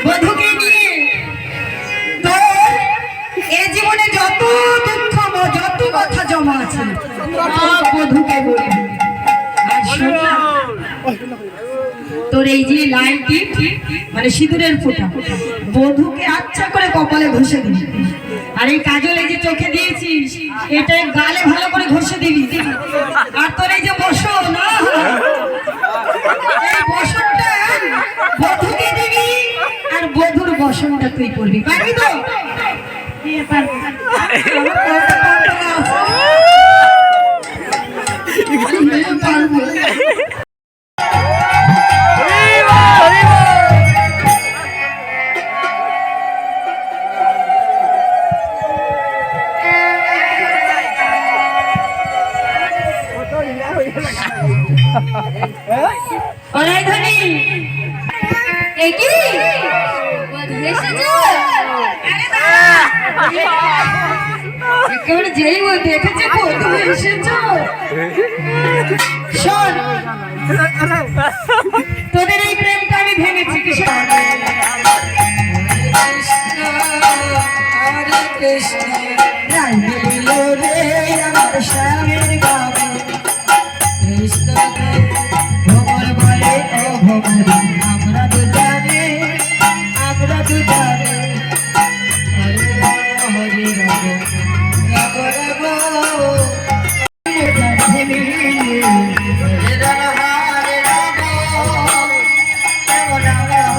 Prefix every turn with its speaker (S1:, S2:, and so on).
S1: বধূকে নিয়ে তোর এ জীবনে যত দুঃখ যত কথা জমা আছে বধূকে বলবি। তোর এই যে লাইনটি মানে সিঁদুরের ফোঁটা বধূকে আচ্ছা করে কপালে ঘষে দিবি, আর এই কাজল এই যে চোখে দিয়েছিস এটা গালে ভালো করে ঘষে দিবি। আর তোর এই যে বসন এই বসনটা বধূকে দিবি, আর বধূর বসনটা তুই করবি, পারবি তো? একেবারে যেই ও দেখেছে বধূ এসেছ, শোন তোদের এই প্রেমটা আমি ভেঙেছি কি কৃষ্ণ রে আমার স্বামীর বাবা কৃষ্ণ ভ্রমণ বলে ও ভ্রমণ আমরা দুজনে হরে রাম হরে রাম রাম রাম